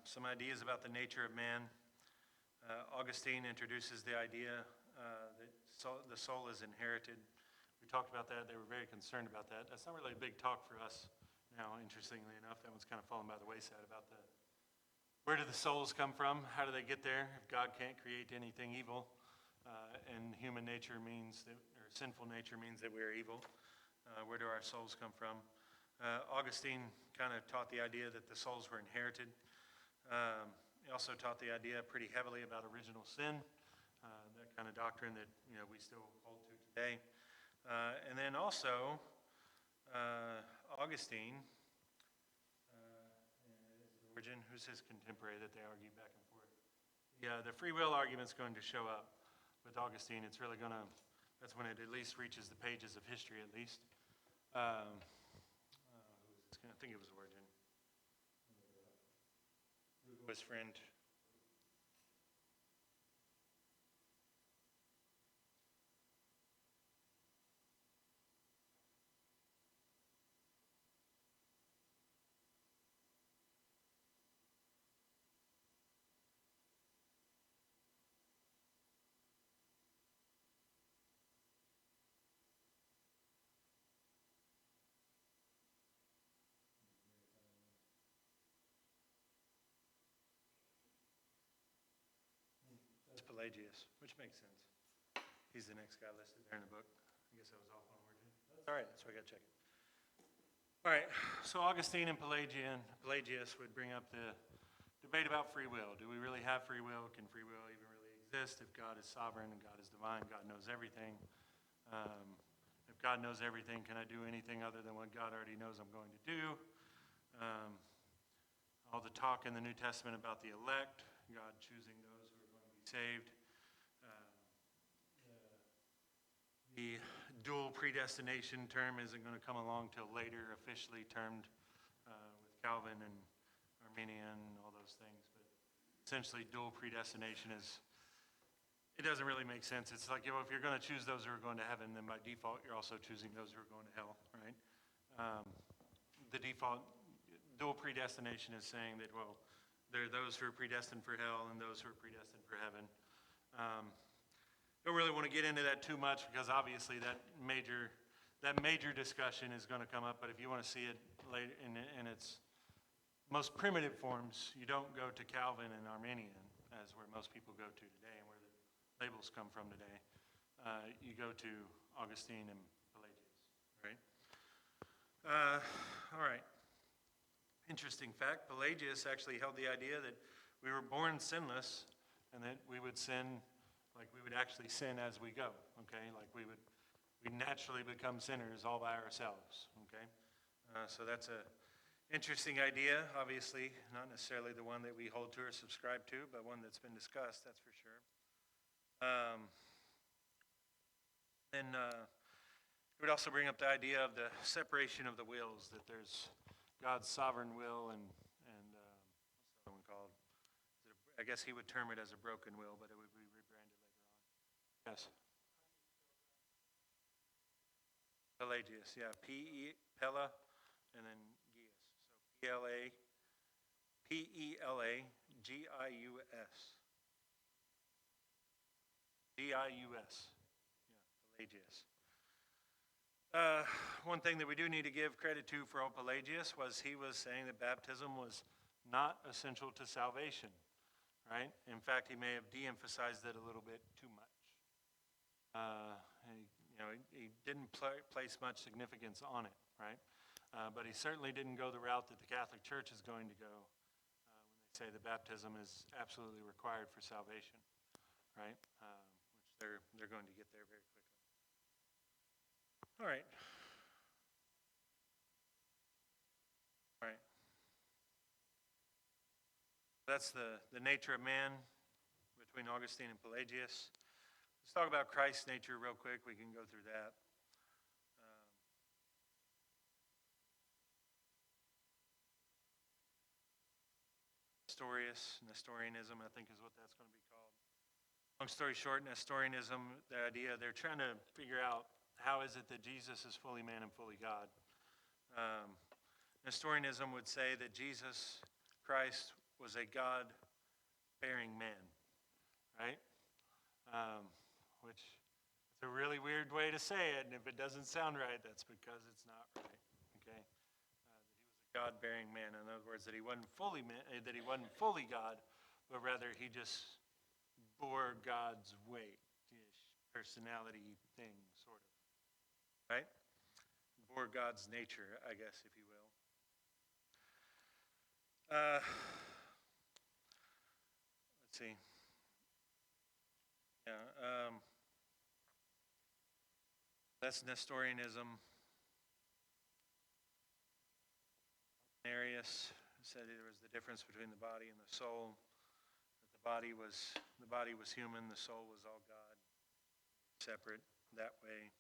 some ideas about the nature of man. Augustine introduces the idea that the soul is inherited. We talked about that. They were very concerned about that. That's not really a big talk for us Now, interestingly enough, that one's kind of fallen by the wayside about where do the souls come from? How do they get there? If God can't create anything evil, and human nature means that, or sinful nature means that we're evil, where do our souls come from? Augustine kind of taught the idea that the souls were inherited. He also taught the idea pretty heavily about original sin, that kind of doctrine that we still hold to today. And then also, Augustine, Origen, who's his contemporary that they argue back and forth. Yeah, the free will argument's going to show up with Augustine. It's really going to, that's when it at least reaches the pages of history at least. I think it was Origen. His friend. That's Pelagius, which makes sense. He's the next guy listed there in the book. I guess that was off on Origen. That's all right, that's why I got to check it. All right, so Augustine and Pelagius would bring up the debate about free will. Do we really have free will? Can free will even really exist? If God is sovereign and God is divine, God knows everything. If God knows everything, can I do anything other than what God already knows I'm going to do? All the talk in the New Testament about the elect, God choosing those who are going to be saved. The dual predestination term isn't going to come along till later, officially termed with Calvin and Arminian and all those things. But essentially, dual predestination it doesn't really make sense. It's like, if you're going to choose those who are going to heaven, then by default, you're also choosing those who are going to hell, right? The default dual predestination is saying that, well, there are those who are predestined for hell and those who are predestined for heaven. Don't really want to get into that too much because obviously that major discussion is going to come up. But if you want to see it later in its most primitive forms, you don't go to Calvin and Arminian, as where most people go to today and where the labels come from today. You go to Augustine and Pelagius, right? All right. Interesting fact, Pelagius actually held the idea that we were born sinless and that we would sin, like we would actually sin as we go, okay? Like we naturally become sinners all by ourselves, okay? So that's a interesting idea, obviously, not necessarily the one that we hold to or subscribe to, but one that's been discussed, that's for sure. Then it would also bring up the idea of the separation of the wills, that there's God's sovereign will and what's the other one called? I guess he would term it as a broken will, but it would be rebranded later on. Yes. Pelagius, yeah. Pella, and then Gius. So Pelagius. Gius. Yeah, Pelagius. One thing that we do need to give credit to for old Pelagius was he was saying that baptism was not essential to salvation, right? In fact, he may have de-emphasized it a little bit too much. He didn't place much significance on it, right? But he certainly didn't go the route that the Catholic Church is going to go when they say that baptism is absolutely required for salvation, right? Which they're going to get there very quickly. All right. That's the nature of man between Augustine and Pelagius. Let's talk about Christ's nature real quick. We can go through that. Nestorianism, I think is what that's going to be called. Long story short, Nestorianism, the idea, they're trying to figure out how is it that Jesus is fully man and fully God. Nestorianism would say that Jesus Christ was a God-bearing man, right? Which is a really weird way to say it, and if it doesn't sound right, that's because it's not right, okay? That he was God-bearing man. In other words, that he wasn't fully man, that he wasn't fully God, but rather he just bore God's weight-ish personality thing, sort of. Right? Bore God's nature, I guess, if you will. Let's see. Yeah, that's Nestorianism. Arius said there was the difference between the body and the soul. That the body was human, the soul was all God, separate that way.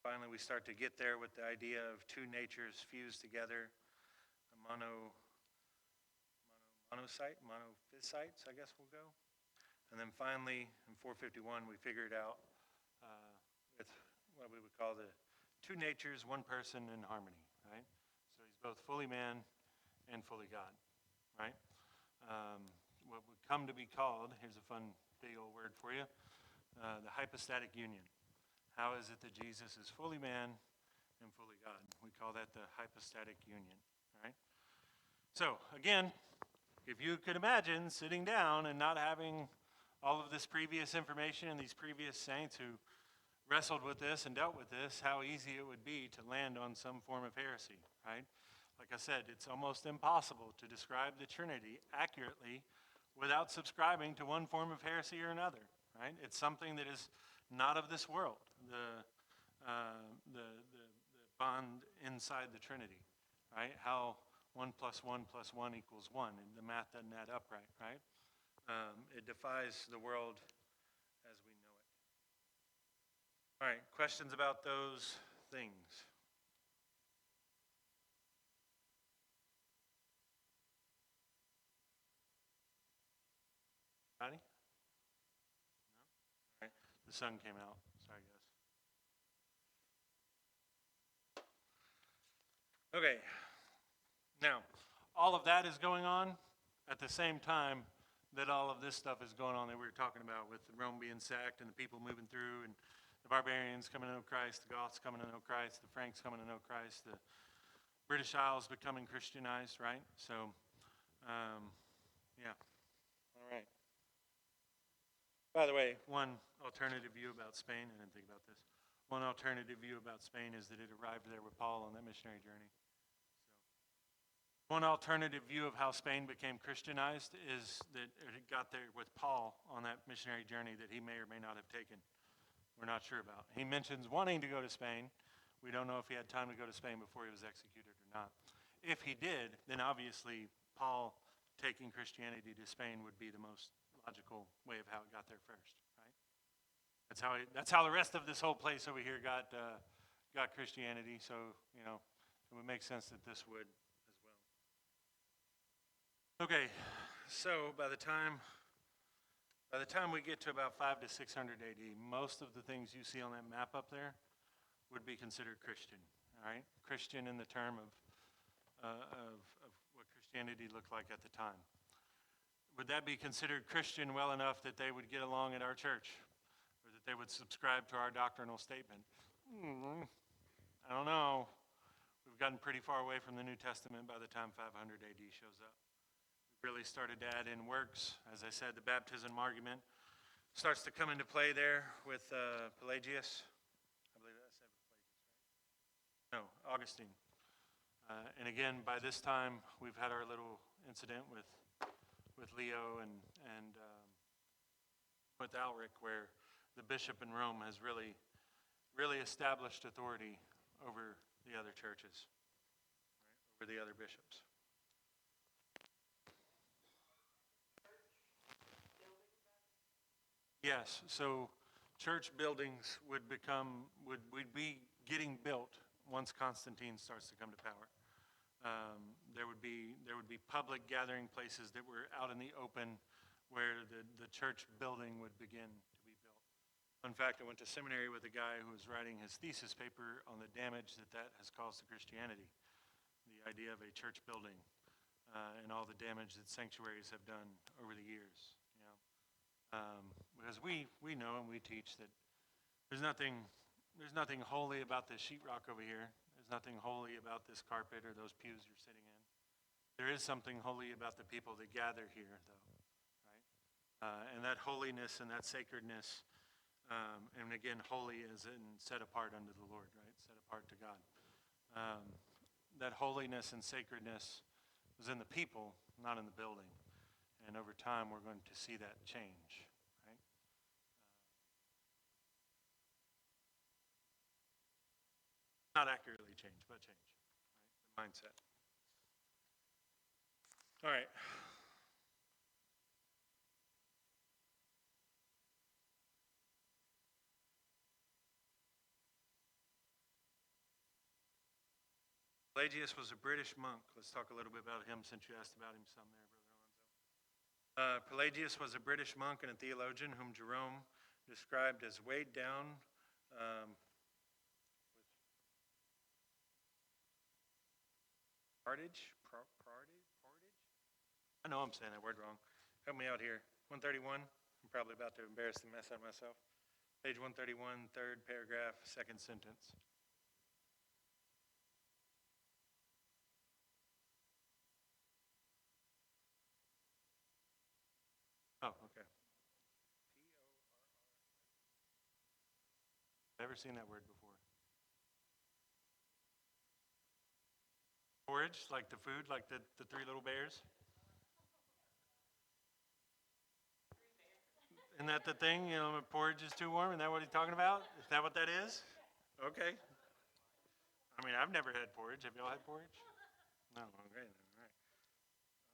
Finally, we start to get there with the idea of two natures fused together, a monophysites, I guess we'll go. And then finally, in 451, we figured out with what we would call the two natures, one person in harmony, right? So he's both fully man and fully God, right? What would come to be called, here's a fun big old word for you, the hypostatic union. How is it that Jesus is fully man and fully God? We call that the hypostatic union, right? So, again, if you could imagine sitting down and not having all of this previous information and these previous saints who wrestled with this and dealt with this, how easy it would be to land on some form of heresy, right? Like I said, it's almost impossible to describe the Trinity accurately without subscribing to one form of heresy or another, right? It's something that is not of this world, the bond inside the Trinity, right? How 1 + 1 + 1 = 1, and the math doesn't add up right? It defies the world as we know it. All right, questions about those things? Anybody? No? All right, the sun came out. Sorry, guys. Okay, now, all of that is going on at the same time that all of this stuff is going on that we were talking about with Rome being sacked and the people moving through and the barbarians coming to know Christ, the Goths coming to know Christ, the Franks coming to know Christ, the British Isles becoming Christianized, right? So, yeah. All right. By the way, one alternative view about Spain, I didn't think about this. One alternative view about Spain is that it arrived there with Paul on that missionary journey. One alternative view of how Spain became Christianized is that it got there with Paul on that missionary journey that he may or may not have taken. We're not sure about. He mentions wanting to go to Spain. We don't know if he had time to go to Spain before he was executed or not. If he did, then obviously Paul taking Christianity to Spain would be the most logical way of how it got there first, right? That's how the rest of this whole place over here got Christianity. So, you know, it would make sense that this would. Okay, so by the time we get to about 500 to 600 AD, most of the things you see on that map up there would be considered Christian, all right? Christian in the term of what Christianity looked like at the time. Would that be considered Christian well enough that they would get along at our church, or that they would subscribe to our doctrinal statement? I don't know. We've gotten pretty far away from the New Testament by the time 500 AD shows up. Really started to add in works. As I said, the baptism argument starts to come into play there with Pelagius. I believe that's Pelagius, right? No, Augustine. And again, by this time, we've had our little incident with Leo and with Alric, where the bishop in Rome has really established authority over the other churches, right? Over the other bishops. Yes, so church buildings would be getting built once Constantine starts to come to power. There would be public gathering places that were out in the open where the church building would begin to be built. In fact, I went to seminary with a guy who was writing his thesis paper on the damage that has caused to Christianity, the idea of a church building, and all the damage that sanctuaries have done over the years. Because we know and we teach that there's nothing holy about this sheetrock over here. There's nothing holy about this carpet or those pews you're sitting in. There is something holy about the people that gather here, though, right? And that holiness and that sacredness, and again, holy is in set apart unto the Lord, right? Set apart to God. That holiness and sacredness was in the people, not in the building. And over time, we're going to see that change, right? Not accurately change, but change, right? The mindset. All right. Pelagius was a British monk. Let's talk a little bit about him since you asked about him some there, Brother Alonzo. Pelagius was a British monk and a theologian whom Jerome described as weighed down with partage. I know I'm saying that word wrong. Help me out here. 131. I'm probably about to embarrass the mess out of myself. Page 131, third paragraph, second sentence. Oh, okay. Never seen that word before. Porridge, like the food, like the three little bears? Isn't that the thing? You know, porridge is too warm? Isn't that what he's talking about? Is that what that is? Okay. I mean, I've never had porridge. Have y'all had porridge? No, okay. All right.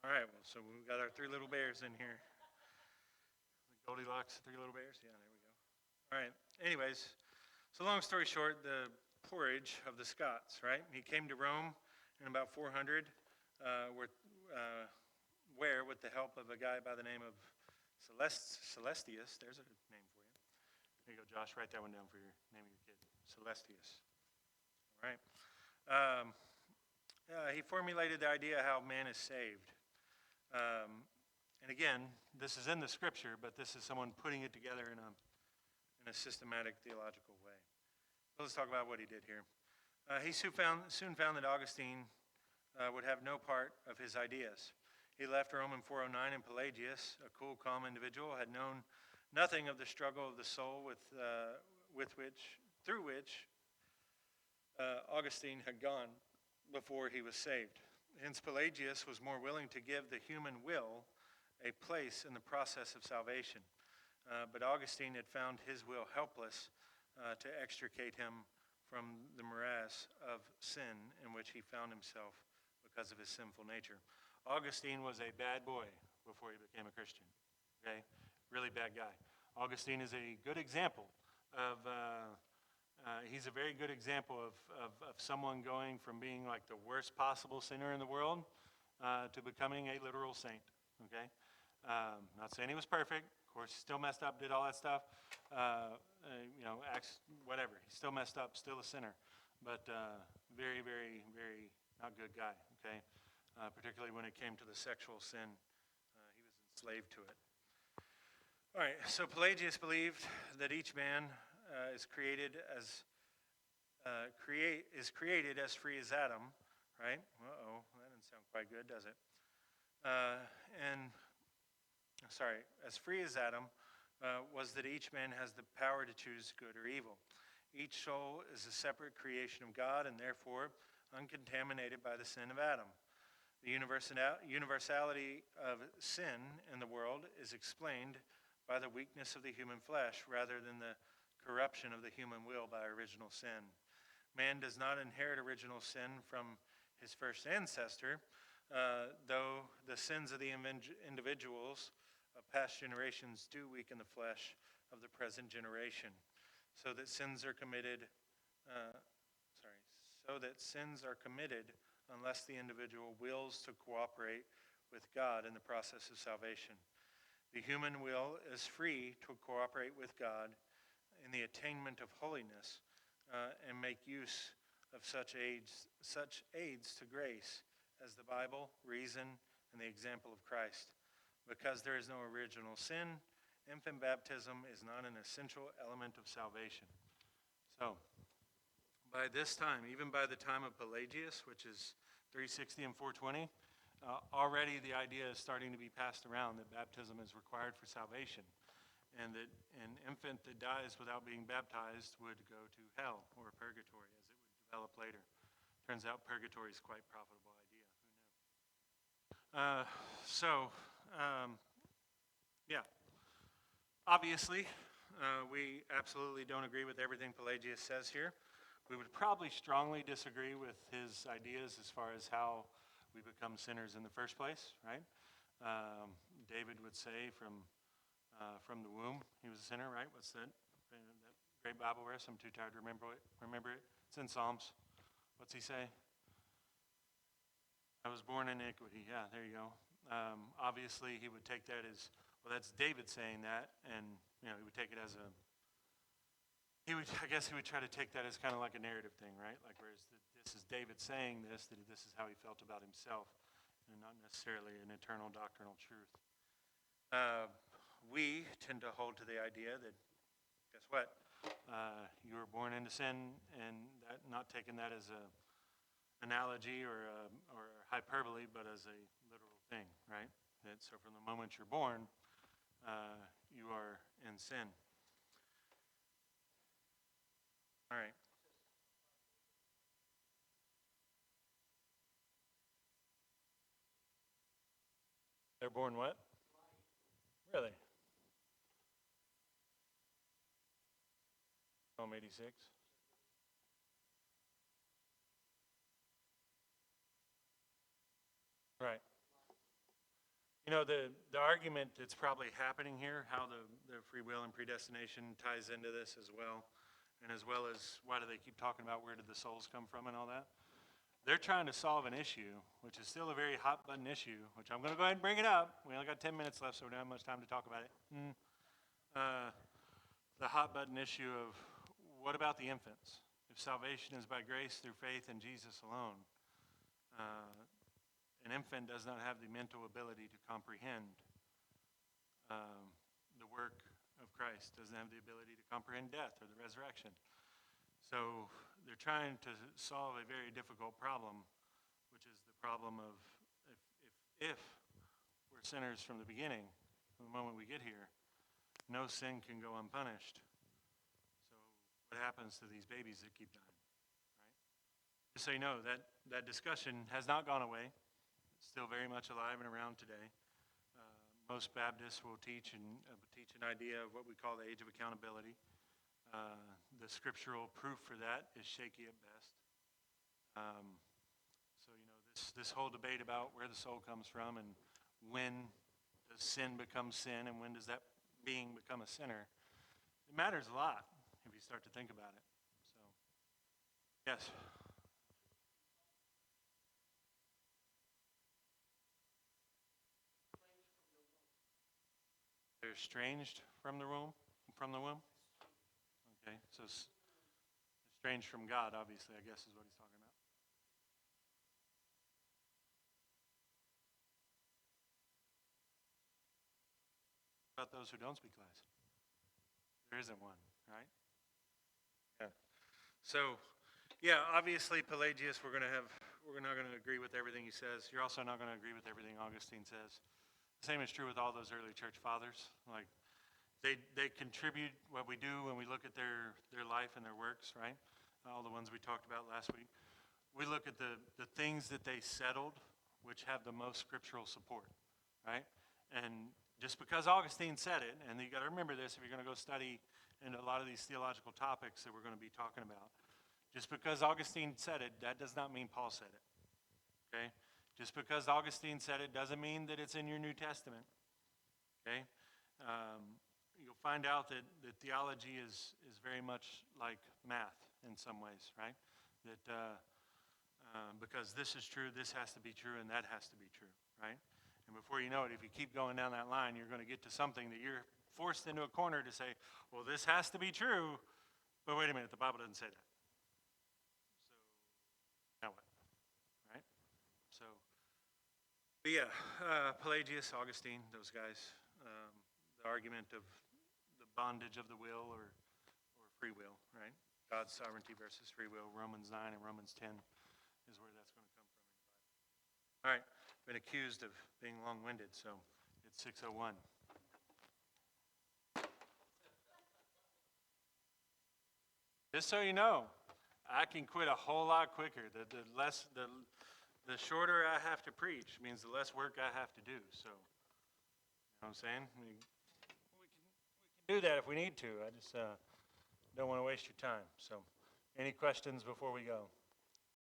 All right, well, so we've got our three little bears in here. The Goldilocks, three little bears? Yeah, there we go. All right. Anyways, so long story short, the porridge of the Scots, right? He came to Rome in about 400, where, with the help of a guy by the name of Celestius, there's a name for you. There you go, Josh, write that one down for your name of your kid, Celestius. All right. He formulated the idea how man is saved. And again, this is in the scripture, but this is someone putting it together in a systematic theological way. So let's talk about what he did here. He soon found that Augustine would have no part of his ideas. He left Rome in 409, and Pelagius, a cool, calm individual, had known nothing of the struggle of the soul through which Augustine had gone before he was saved. Hence, Pelagius was more willing to give the human will a place in the process of salvation. But Augustine had found his will helpless to extricate him from the morass of sin in which he found himself because of his sinful nature. Augustine was a bad boy before he became a Christian, okay? Really bad guy. Augustine is a good example of, he's a very good example of someone going from being like the worst possible sinner in the world to becoming a literal saint, okay? Not saying he was perfect. Of course, he still messed up, did all that stuff. Acts, whatever. He still messed up, still a sinner. But very, very, very not good guy, okay? Particularly when it came to the sexual sin. He was enslaved to it. All right, so Pelagius believed that each man is created as free as Adam, right? Uh-oh, that didn't sound quite good, does it? As free as Adam was that each man has the power to choose good or evil. Each soul is a separate creation of God and therefore uncontaminated by the sin of Adam. The universality of sin in the world is explained by the weakness of the human flesh rather than the corruption of the human will by original sin. Man does not inherit original sin from his first ancestor, though the sins of the individuals of past generations do weaken the flesh of the present generation, so that sins are committed unless the individual wills to cooperate with God in the process of salvation. The human will is free to cooperate with God in the attainment of holiness and make use of such aids to grace as the Bible, reason, and the example of Christ. Because there is no original sin, infant baptism is not an essential element of salvation. So, by this time, even by the time of Pelagius, which is 360 and 420, already the idea is starting to be passed around that baptism is required for salvation, and that an infant that dies without being baptized would go to hell or purgatory, as it would develop later. Turns out purgatory is quite a profitable idea. Who knew? Yeah. Obviously, we absolutely don't agree with everything Pelagius says here. We would probably strongly disagree with his ideas as far as how we become sinners in the first place, right? David would say from the womb he was a sinner, right? What's that great Bible verse? I'm too tired to remember it. It's in Psalms. What's he say? I was born in iniquity. Yeah, there you go. Obviously, he would take that as, well, that's David saying that, and he would take it as I guess he would try to take that as kind of like a narrative thing, right? Like, whereas this is David saying this, that this is how he felt about himself, and not necessarily an eternal doctrinal truth. We tend to hold to the idea that, guess what? You were born into sin, and that, not taking that as a analogy or hyperbole, but as a literal thing, right? That so from the moment you're born, you are in sin. All right. They're born what? Really? Psalm 86. Right. The argument that's probably happening here, how the free will and predestination ties into this as well, and as well as why do they keep talking about where did the souls come from and all that. They're trying to solve an issue, which is still a very hot button issue, which I'm going to go ahead and bring it up. We only got 10 minutes left, so we don't have much time to talk about it. The hot button issue of what about the infants? If salvation is by grace through faith in Jesus alone, an infant does not have the mental ability to comprehend the work of Christ, doesn't have the ability to comprehend death or the resurrection. So they're trying to solve a very difficult problem, which is the problem of if we're sinners from the beginning, from the moment we get here, no sin can go unpunished. So what happens to these babies that keep dying, right? Just so you know, that discussion has not gone away. It's still very much alive and around today. Most Baptists will teach an idea of what we call the age of accountability. The scriptural proof for that is shaky at best. So this whole debate about where the soul comes from and when does sin become sin and when does that being become a sinner, it matters a lot if you start to think about it. So, yes. They're estranged from the womb? Okay, so estranged from God, obviously, I guess is what he's talking about. What about those who don't speak lies? There isn't one, right? Yeah. So, yeah, obviously Pelagius, we're not going to agree with everything he says. You're also not going to agree with everything Augustine says. The same is true with all those early church fathers. Like, they contribute what we do when we look at their life and their works, right? All the ones we talked about last week. We look at the things that they settled, which have the most scriptural support, right? And just because Augustine said it, and you got to remember this if you're going to go study into a lot of these theological topics that we're going to be talking about. Just because Augustine said it, that does not mean Paul said it, okay? Just because Augustine said it doesn't mean that it's in your New Testament, okay? You'll find out that theology is very much like math in some ways, right? That because this is true, this has to be true, and that has to be true, right? And before you know it, if you keep going down that line, you're going to get to something that you're forced into a corner to say, well, this has to be true, but wait a minute, the Bible doesn't say that. So now what, right? So, but yeah, Pelagius, Augustine, those guys, the argument of the bondage of the will or free will, right? God's sovereignty versus free will. Romans 9 and Romans 10 is where that's going to come from. All right, been accused of being long-winded, so it's 6:01. Just so you know, I can quit a whole lot quicker. The shorter I have to preach means the less work I have to do. So, you know what I'm saying? We can do that if we need to. I just don't want to waste your time. So, any questions before we go?